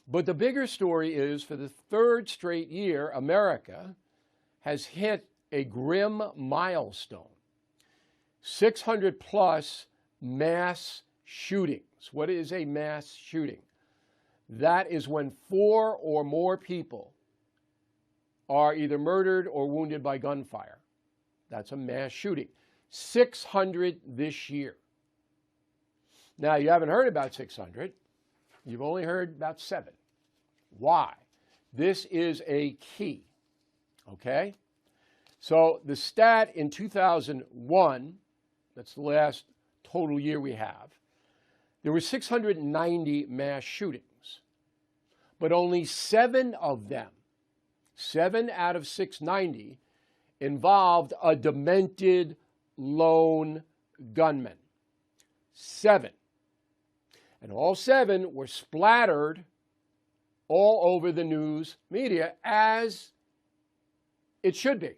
But the bigger story is for the third straight year, America has hit a grim milestone. 600 plus mass shootings. What is a mass shooting? That is when 4 or more people are either murdered or wounded by gunfire. That's a mass shooting. 600 this year. Now, you haven't heard about 600. You've only heard about 7. Why? This is a key, okay? So the stat in 2001, that's the last total year we have, there were 690 mass shootings, but only 7 of them, 7 out of 690, involved a demented lone gunman. 7. And all 7 were splattered all over the news media, as it should be.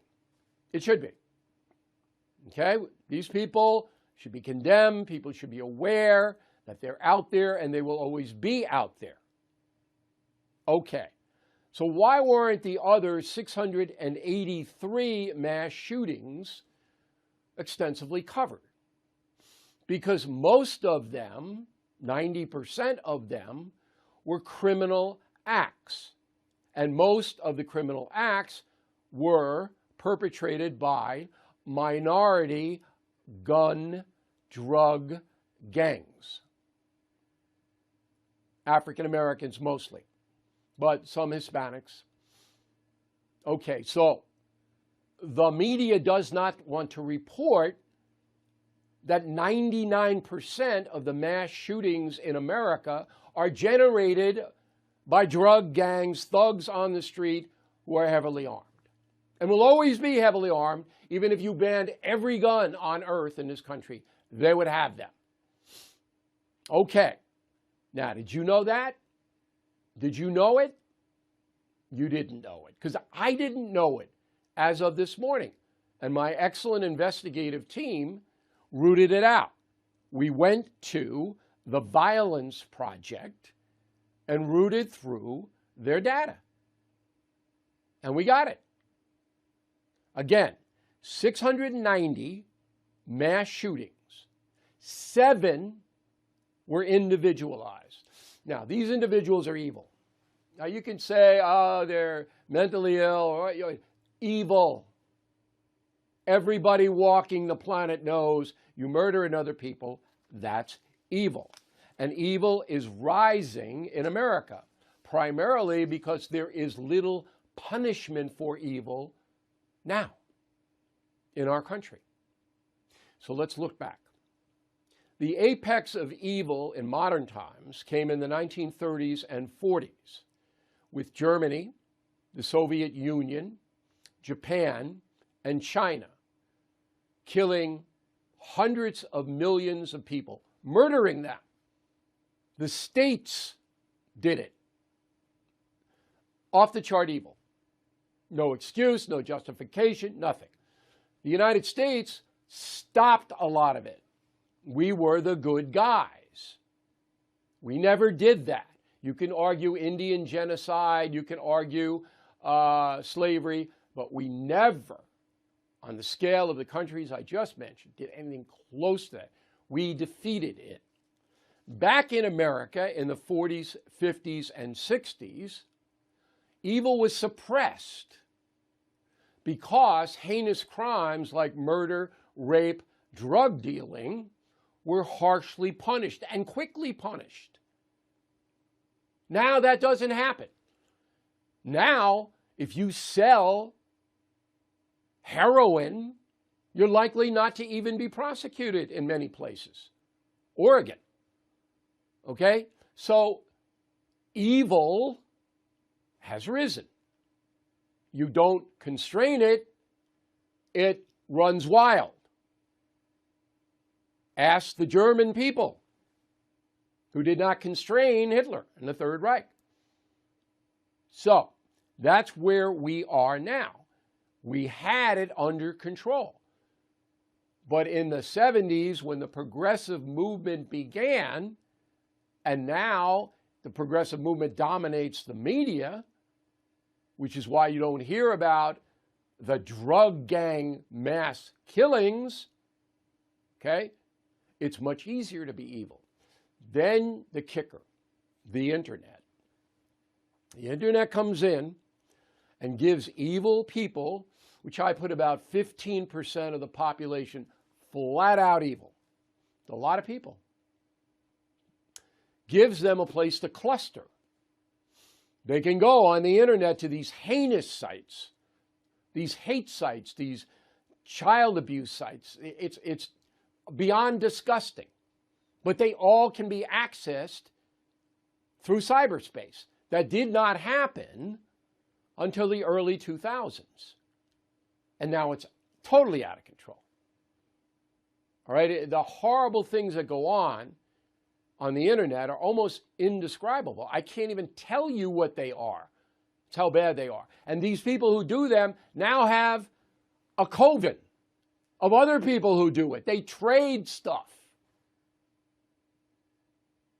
It should be. Okay? These people should be condemned. People should be aware that they're out there, and they will always be out there. Okay. So why weren't the other 683 mass shootings extensively covered? Because most of them, 90% of them, were criminal acts. And most of the criminal acts were perpetrated by minority gun, drug gangs. African Americans mostly, but some Hispanics. Okay, so the media does not want to report that 99% of the mass shootings in America are generated by drug gangs, thugs on the street who are heavily armed. And will always be heavily armed. Even if you banned every gun on earth in this country, they would have them. Okay. Now, did you know that? Did you know it? You didn't know it, because I didn't know it as of this morning. And my excellent investigative team rooted it out. We went to the Violence Project and rooted through their data. And we got it. Again, 690 mass shootings. 7 were individualized. Now, these individuals are evil. Now, you can say, oh, they're mentally ill, or evil. Everybody walking the planet knows you murder another people, that's evil. And evil is rising in America, primarily because there is little punishment for evil now in our country. So let's look back. The apex of evil in modern times came in the 1930s and 40s with Germany, the Soviet Union, Japan, and China, killing hundreds of millions of people, murdering them. The states did it. Off the chart evil. No excuse, no justification, nothing. The United States stopped a lot of it. We were the good guys. We never did that. You can argue Indian genocide, you can argue slavery, but we never, on the scale of the countries I just mentioned, did anything close to that. We defeated it. Back in America in the 40s, 50s, and 60s, evil was suppressed because heinous crimes like murder, rape, drug dealing were harshly punished and quickly punished. Now that doesn't happen. Now, if you sell heroin, you're likely not to even be prosecuted in many places. Oregon. Okay? So evil has risen. You don't constrain it, it runs wild. Ask the German people who did not constrain Hitler and the Third Reich. So that's where we are now. We had it under control. But in the 70s, when the progressive movement began, and now the progressive movement dominates the media, which is why you don't hear about the drug gang mass killings, okay? It's much easier to be evil. Then the kicker, the internet. The internet comes in and gives evil people, which I put about 15% of the population, flat out evil. A lot of people. Gives them a place to cluster. They can go on the internet to these heinous sites, these hate sites, these child abuse sites. It's beyond disgusting. But they all can be accessed through cyberspace. That did not happen until the early 2000s. And now it's totally out of control. All right, the horrible things that go on the internet are almost indescribable. I can't even tell you what they are. It's how bad they are. And these people who do them now have a coven of other people who do it. They trade stuff.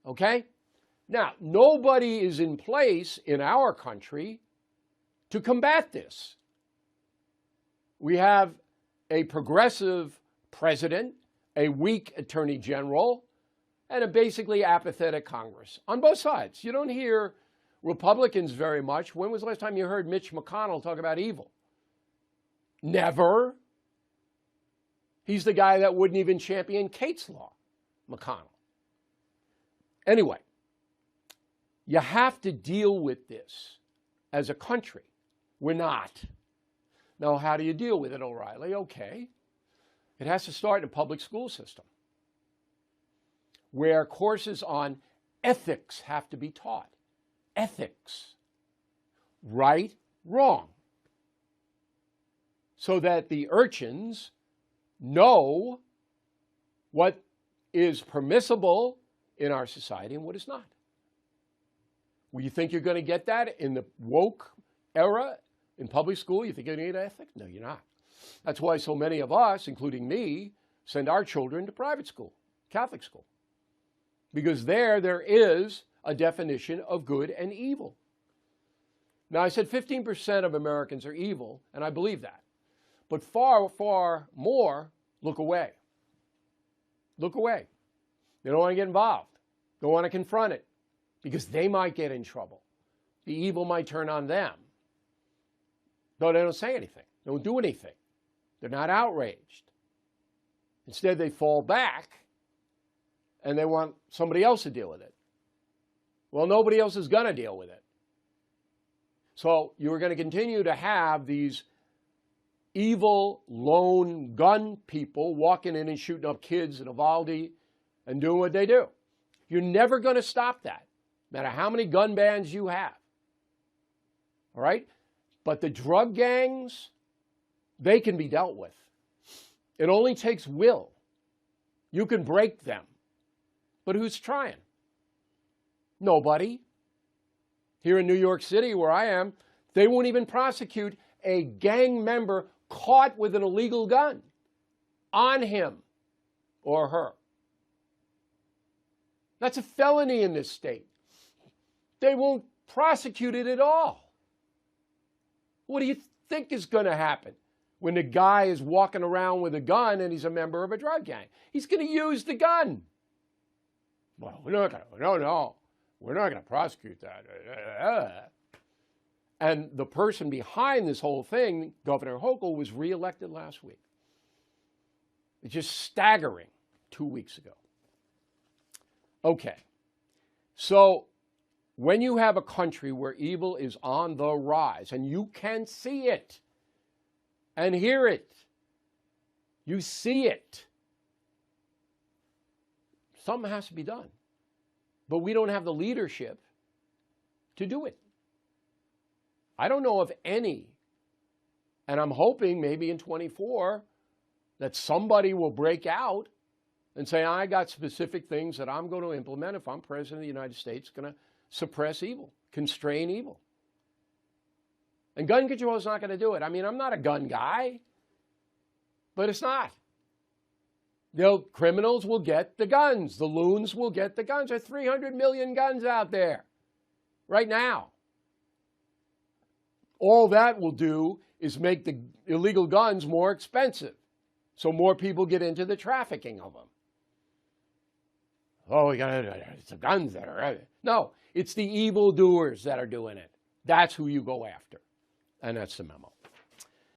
Okay? Now, nobody is in place in our country to combat this. We have a progressive president, a weak attorney general, and a basically apathetic Congress on both sides. You don't hear Republicans very much. When was the last time you heard Mitch McConnell talk about evil? Never. He's the guy that wouldn't even champion Kate's Law, McConnell. Anyway, you have to deal with this as a country. We're not. Now, how do you deal with it, O'Reilly? Okay. It has to start in a public school system where courses on ethics have to be taught. Ethics. Right, wrong. So that the urchins know what is permissible in our society and what is not. Well, you think you're going to get that in the woke era in public school? You think you're going to get ethics? No, you're not. That's why so many of us, including me, send our children to private school, Catholic school. Because there is a definition of good and evil. Now, I said 15% of Americans are evil, and I believe that. But far, far more look away. Look away. They don't want to get involved. Don't want to confront it because they might get in trouble. The evil might turn on them. Though they don't say anything. They don't do anything. They're not outraged. Instead, they fall back and they want somebody else to deal with it. Well, nobody else is going to deal with it. So you're going to continue to have these evil lone gun people walking in and shooting up kids in Uvalde and doing what they do. You're never going to stop that, no matter how many gun bans you have. All right? But the drug gangs, they can be dealt with. It only takes will. You can break them. But who's trying? Nobody. Here in New York City, where I am, they won't even prosecute a gang member caught with an illegal gun on him or her. That's a felony in this state. They won't prosecute it at all. What do you think is going to happen when the guy is walking around with a gun and he's a member of a drug gang? He's going to use the gun. Well, we're not going to prosecute that. And the person behind this whole thing, Governor Hochul, was reelected last week. It's just staggering 2 weeks ago. Okay, so when you have a country where evil is on the rise, and you can see it and hear it, you see it, something has to be done. But we don't have the leadership to do it. I don't know of any, and I'm hoping maybe in 24 that somebody will break out and say, I got specific things that I'm going to implement if I'm president of the United States, going to suppress evil, constrain evil. And gun control is not going to do it. I mean, I'm not a gun guy, but it's not. Criminals will get the guns. The loons will get the guns. There are 300 million guns out there. right now. All that will do is make the illegal guns more expensive, so more people get into the trafficking of them. Oh, it's the guns that are... No, it's the evildoers that are doing it. That's who you go after. And that's the memo.